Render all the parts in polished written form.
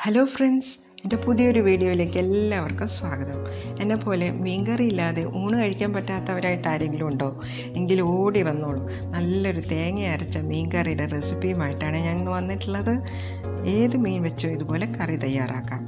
Hello friends, എൻ്റെ പുതിയൊരു വീഡിയോയിലേക്ക് എല്ലാവർക്കും സ്വാഗതം. എന്നെപ്പോലെ മീൻകറി ഇല്ലാതെ ഊണ് കഴിക്കാൻ പറ്റാത്തവരായിട്ട് ആരെങ്കിലും ഉണ്ടോ? എങ്കിൽ ഓടി വന്നോളൂ. നല്ലൊരു തേങ്ങ അരച്ച മീൻകറിയുടെ റെസിപ്പിയുമായിട്ടാണ് ഞാൻ ഇന്ന് വന്നിട്ടുള്ളത്. ഏത് മീൻ വെച്ചോ ഇതുപോലെ കറി തയ്യാറാക്കാം.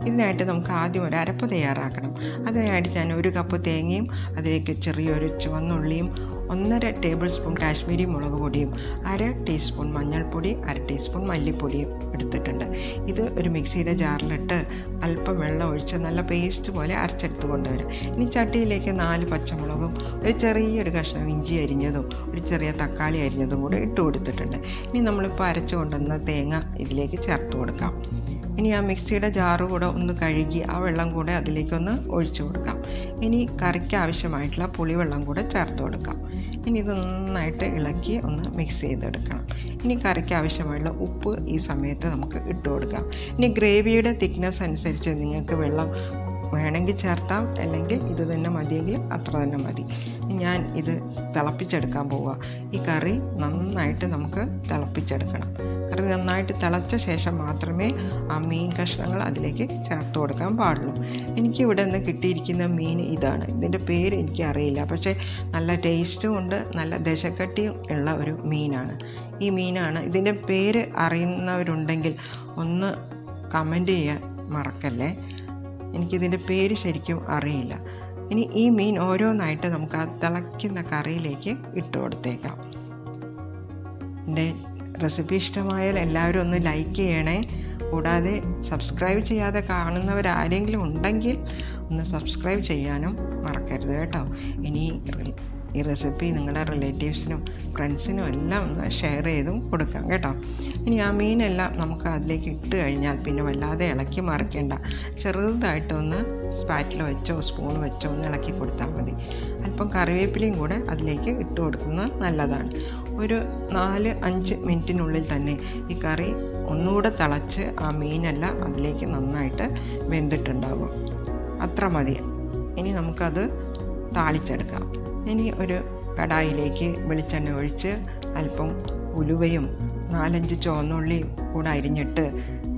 ഇതിനായിട്ട് നമുക്ക് ആദ്യം ഒരു അരപ്പ് തയ്യാറാക്കണം. അതിനായിട്ട് ഞാൻ 1 കപ്പ് തേങ്ങയും അതിലേക്ക് ചെറിയൊരു ചുവന്നുള്ളിയും 1.5 ടേബിൾ സ്പൂൺ കാശ്മീരി മുളക് പൊടിയും 1/2 ടീസ്പൂൺ മഞ്ഞൾപ്പൊടി 1/2 ടീസ്പൂൺ മല്ലിപ്പൊടിയും എടുത്തിട്ടുണ്ട്. ഇത് ഒരു മിക്സിയുടെ ജാറിലിട്ട് അല്പം വെള്ളം ഒഴിച്ച് നല്ല പേസ്റ്റ് പോലെ അരച്ചെടുത്ത് കൊണ്ടുവരാം. ഇനി ചട്ടിയിലേക്ക് 4 പച്ചമുളകും ഒരു ചെറിയൊരു കഷ്ണം ഇഞ്ചി അരിഞ്ഞതും ഒരു ചെറിയ തക്കാളി അരിഞ്ഞതും കൂടെ ഇട്ട് കൊടുത്തിട്ടുണ്ട്. ഇനി നമ്മളിപ്പോൾ അരച്ചു കൊണ്ടുവന്ന തേങ്ങ ഇതിലേക്ക് ചേർത്ത് കൊടുക്കാം. ഇനി ആ മിക്സിയുടെ ജാറ് കൂടെ ഒന്ന് കഴുകി ആ വെള്ളം കൂടെ അതിലേക്കൊന്ന് ഒഴിച്ചു കൊടുക്കാം. ഇനി കറിക്ക് ആവശ്യമായിട്ടുള്ള പുളിവെള്ളം കൂടെ ചേർത്ത് കൊടുക്കാം. ഇനി ഇത് നന്നായിട്ട് ഇളക്കി ഒന്ന് മിക്സ് ചെയ്തെടുക്കണം. ഇനി കറിക്ക് ആവശ്യമായിട്ടുള്ള ഉപ്പ് ഈ സമയത്ത് നമുക്ക് ഇട്ട് കൊടുക്കാം. ഇനി ഗ്രേവിയുടെ തിക്നെസ് അനുസരിച്ച് നിങ്ങൾക്ക് വെള്ളം വേണമെങ്കിൽ ചേർത്താം, അല്ലെങ്കിൽ ഇത് തന്നെ മതിയെങ്കിൽ അത്ര തന്നെ മതി. ഞാൻ ഇത് തിളപ്പിച്ചെടുക്കാൻ പോവുക. ഈ കറി നന്നായിട്ട് നമുക്ക് തിളപ്പിച്ചെടുക്കണം. കറി നന്നായിട്ട് തിളച്ച ശേഷം മാത്രമേ ആ മീൻ കഷ്ണങ്ങൾ അതിലേക്ക് ചേർത്ത് കൊടുക്കാൻ പാടുള്ളൂ. എനിക്കിവിടെ നിന്ന് കിട്ടിയിരിക്കുന്ന മീൻ ഇതാണ്. ഇതിൻ്റെ പേര് എനിക്ക് അറിയില്ല, പക്ഷേ നല്ല ടേസ്റ്റും ഉണ്ട്, നല്ല ദശക്കട്ടിയും ഉള്ള ഒരു മീനാണ്. ഈ മീനാണ്. ഇതിൻ്റെ പേര് അറിയുന്നവരുണ്ടെങ്കിൽ ഒന്ന് കമൻറ്റ് ചെയ്യാൻ മറക്കല്ലേ. എനിക്കിതിൻ്റെ പേര് ശരിക്കും അറിയില്ല. ഇനി ഈ മീൻ ഓരോന്നായിട്ട് നമുക്ക് ആ തിളയ്ക്കുന്ന കറിയിലേക്ക് ഇട്ട് കൊടുത്തേക്കാം. എൻ്റെ റെസിപ്പി ഇഷ്ടമായാൽ എല്ലാവരും ഒന്ന് ലൈക്ക് ചെയ്യണേ. കൂടാതെ സബ്സ്ക്രൈബ് ചെയ്യാതെ കാണുന്നവരാരെങ്കിലും ഉണ്ടെങ്കിൽ ഒന്ന് സബ്സ്ക്രൈബ് ചെയ്യാനും മറക്കരുത് കേട്ടോ. ഇനി ഈ റെസിപ്പി നിങ്ങളുടെ റിലേറ്റീവ്സിനും ഫ്രണ്ട്സിനും എല്ലാം ഒന്ന് ഷെയർ ചെയ്തും കൊടുക്കാം കേട്ടോ. ഇനി ആ മീനെല്ലാം നമുക്ക് അതിലേക്ക് ഇട്ട് കഴിഞ്ഞാൽ പിന്നെ വല്ലാതെ ഇളക്കി മറിക്കേണ്ട. ചെറുതായിട്ടൊന്ന് സ്പാറ്റിൽ വെച്ചോ സ്പൂൺ വെച്ചോ ഒന്ന് ഇളക്കി കൊടുത്താൽ മതി. അല്പം കറിവേപ്പിലയും കൂടെ അതിലേക്ക് ഇട്ട് കൊടുക്കുന്നത് നല്ലതാണ്. ഒരു 4-5 മിനിറ്റിനുള്ളിൽ തന്നെ ഈ കറി ഒന്നുകൂടെ തിളച്ച് ആ മീനെല്ലാം അതിലേക്ക് നന്നായിട്ട് വെന്തിട്ടുണ്ടാകും. അത്ര മതി. ഇനി നമുക്കത് താളിച്ചെടുക്കാം. ഇനി ഒരു കടായിലേക്ക് വെളിച്ചെണ്ണ ഒഴിച്ച് അല്പം ഉലുവയും 4-5 ചുവന്നുള്ളിയും കൂടെ അരിഞ്ഞിട്ട്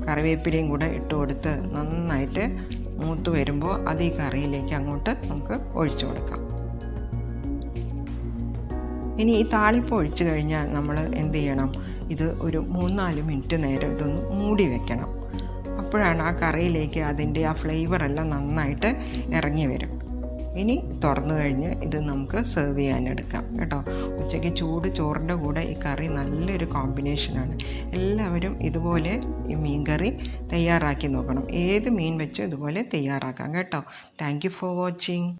കറിവേപ്പിലയും കൂടെ ഇട്ട് കൊടുത്ത് നന്നായിട്ട് മൂത്ത് വരുമ്പോൾ അത് ഈ കറിയിലേക്ക് അങ്ങോട്ട് നമുക്ക് ഒഴിച്ചു കൊടുക്കാം. ഇനി ഈ താളിപ്പ് ഒഴിച്ചു കഴിഞ്ഞാൽ നമ്മൾ എന്ത് ചെയ്യണം? ഇത് ഒരു 3-4 മിനിറ്റ് നേരം ഇതൊന്ന് മൂടി വെക്കണം. അപ്പോഴാണ് ആ കറിയിലേക്ക് അതിൻ്റെ ആ ഫ്ലേവറെല്ലാം നന്നായിട്ട് ഇറങ്ങി വരും. ഇനി തുറന്നു കഴിഞ്ഞ് ഇത് നമുക്ക് സെർവ് ചെയ്യാനെടുക്കാം കേട്ടോ. ഉച്ചയ്ക്ക് ചൂട് ചോറിൻ്റെ കൂടെ ഈ കറി നല്ലൊരു കോമ്പിനേഷനാണ്. എല്ലാവരും ഇതുപോലെ ഈ മീൻ കറി തയ്യാറാക്കി നോക്കണം. ഏത് മീൻ വെച്ചും ഇതുപോലെ തയ്യാറാക്കാം കേട്ടോ. Thank you for watching.